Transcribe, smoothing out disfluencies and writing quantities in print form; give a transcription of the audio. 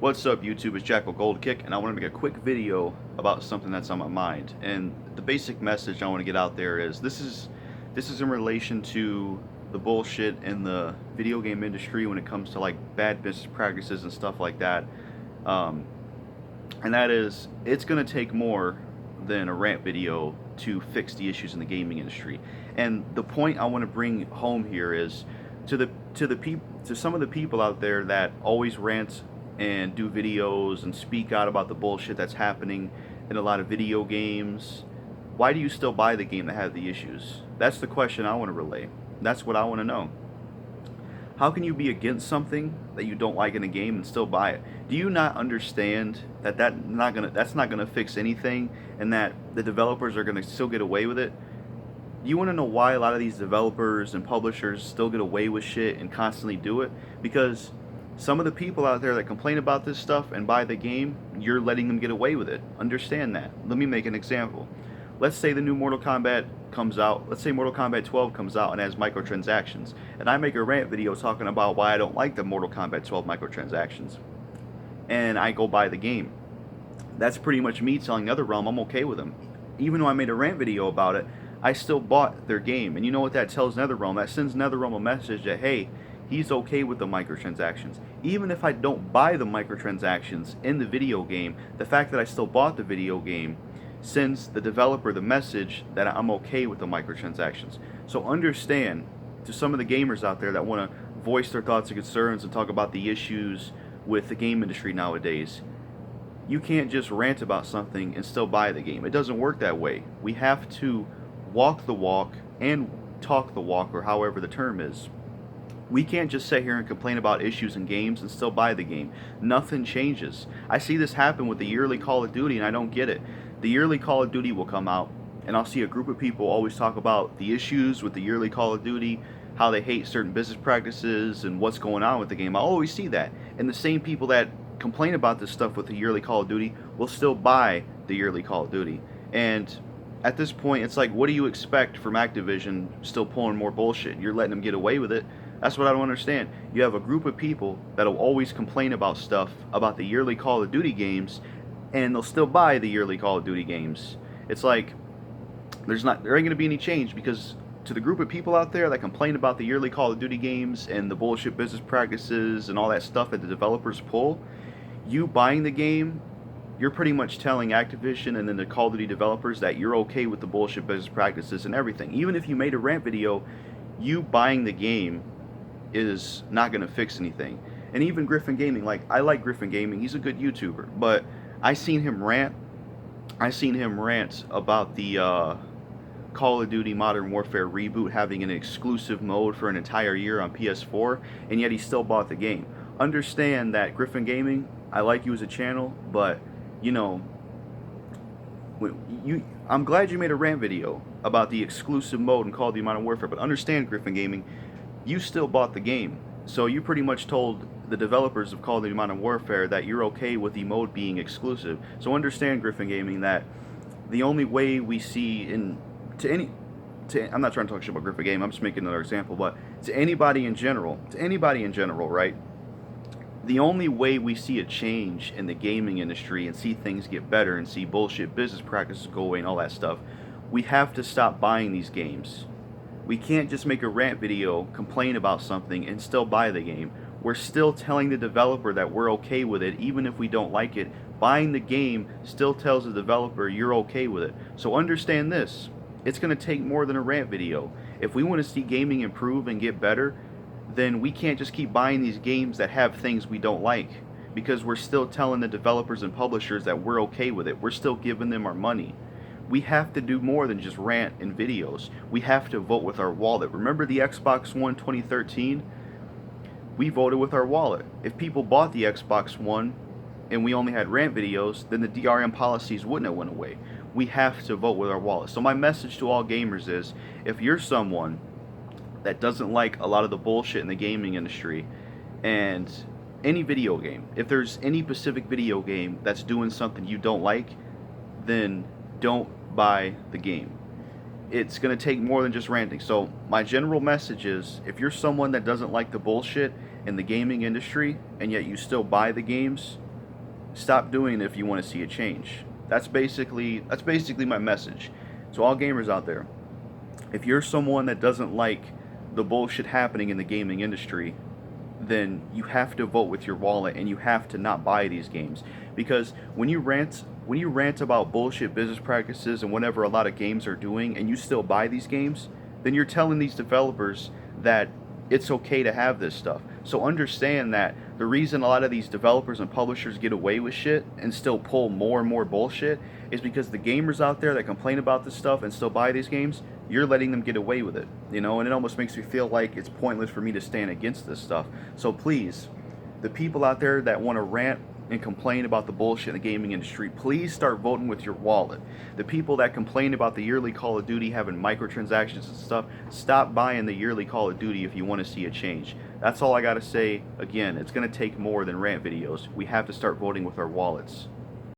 What's up, YouTube? It's JackalGoldKick, and I want to make a quick video about something that's on my mind. And the basic message I want to get out there is this is in relation to the bullshit in the video game industry when it comes to like bad business practices and stuff like that. Um, and that is, it's going to take more than a rant video to fix the issues in the gaming industry. And the point I want to bring home here is to some of the people out there that always rant and do videos and speak out about the bullshit that's happening in a lot of video games. Why do you still buy the game that has the issues? That's the question I want to relay. That's what I want to know. How can you be against something that you don't like in a game and still buy it? Do you not understand that that's not gonna fix anything, and that the developers are gonna still get away with it? Do you want to know why a lot of these developers and publishers still get away with shit and constantly do it? Because some of the people out there that complain about this stuff and buy the game, you're letting them get away with it. Understand that. Let me make an example. Let's say the new Mortal Kombat comes out. Let's say Mortal Kombat 12 comes out and has microtransactions. And I make a rant video talking about why I don't like the Mortal Kombat 12 microtransactions. And I go buy the game. That's pretty much me telling NetherRealm I'm okay with them. Even though I made a rant video about it, I still bought their game. And you know what that tells NetherRealm? That sends NetherRealm a message that, hey, he's okay with the microtransactions. Even if I don't buy the microtransactions in the video game, the fact that I still bought the video game sends the developer the message that I'm okay with the microtransactions. So understand, to some of the gamers out there that want to voice their thoughts and concerns and talk about the issues with the game industry nowadays, you can't just rant about something and still buy the game. It doesn't work that way. We have to walk the walk and talk the walk, or however the term is. We can't just sit here and complain about issues in games and still buy the game. Nothing changes. I see this happen with the yearly Call of Duty, and I don't get it. The yearly Call of Duty will come out, and I'll see a group of people always talk about the issues with the yearly Call of Duty, how they hate certain business practices and what's going on with the game. I always see that. And the same people that complain about this stuff with the yearly Call of Duty will still buy the yearly Call of Duty. And at this point, it's like, what do you expect from Activision still pulling more bullshit? You're letting them get away with it. That's what I don't understand. You have a group of people that'll always complain about stuff about the yearly Call of Duty games, and they'll still buy the yearly Call of Duty games. It's like there ain't gonna be any change, because to the group of people out there that complain about the yearly Call of Duty games and the bullshit business practices and all that stuff that the developers pull, you buying the game, you're pretty much telling Activision and then the Call of Duty developers that you're okay with the bullshit business practices and everything. Even if you made a rant video, you buying the game is not going to fix anything. And even Griffin Gaming, like, I like Griffin Gaming, he's a good YouTuber, but I seen him rant about the Call of Duty Modern Warfare reboot having an exclusive mode for an entire year on PS4, and yet he still bought the game. Understand that, Griffin Gaming, I like you as a channel, but you know, I'm glad you made a rant video about the exclusive mode in Call of Duty Modern Warfare, but understand, Griffin Gaming, you still bought the game. So you pretty much told the developers of Call of Duty Modern Warfare that you're okay with the mode being exclusive. So understand, Griffin Gaming, that the only way we see I'm not trying to talk shit about Griffin Gaming, I'm just making another example, but to anybody in general, right? The only way we see a change in the gaming industry and see things get better and see bullshit business practices go away and all that stuff, we have to stop buying these games. We can't just make a rant video, complain about something, and still buy the game. We're still telling the developer that we're okay with it, even if we don't like it. Buying the game still tells the developer you're okay with it. So understand this. It's going to take more than a rant video. If we want to see gaming improve and get better, then we can't just keep buying these games that have things we don't like, because we're still telling the developers and publishers that we're okay with it. We're still giving them our money. We have to do more than just rant in videos. We have to vote with our wallet. Remember the Xbox One 2013? We voted with our wallet. If people bought the Xbox One and we only had rant videos, then the DRM policies wouldn't have went away. We have to vote with our wallet. So my message to all gamers is, if you're someone that doesn't like a lot of the bullshit in the gaming industry, and any video game, if there's any specific video game that's doing something you don't like, then don't buy the game. It's going to take more than just ranting. So my general message is, if you're someone that doesn't like the bullshit in the gaming industry and yet you still buy the games, Stop doing it if you want to see a change. That's basically my message. So all gamers out there, if you're someone that doesn't like the bullshit happening in the gaming industry, then you have to vote with your wallet and you have to not buy these games. Because when you rant about bullshit business practices and whatever a lot of games are doing and you still buy these games, then you're telling these developers that it's okay to have this stuff. So understand that the reason a lot of these developers and publishers get away with shit and still pull more and more bullshit is because the gamers out there that complain about this stuff and still buy these games, you're letting them get away with it, you know, and it almost makes me feel like it's pointless for me to stand against this stuff. So please, the people out there that want to rant and complain about the bullshit in the gaming industry, please start voting with your wallet. The people that complain about the yearly Call of Duty having microtransactions and stuff, stop buying the yearly Call of Duty if you want to see a change. That's all I gotta say. Again, it's gonna take more than rant videos. We have to start voting with our wallets.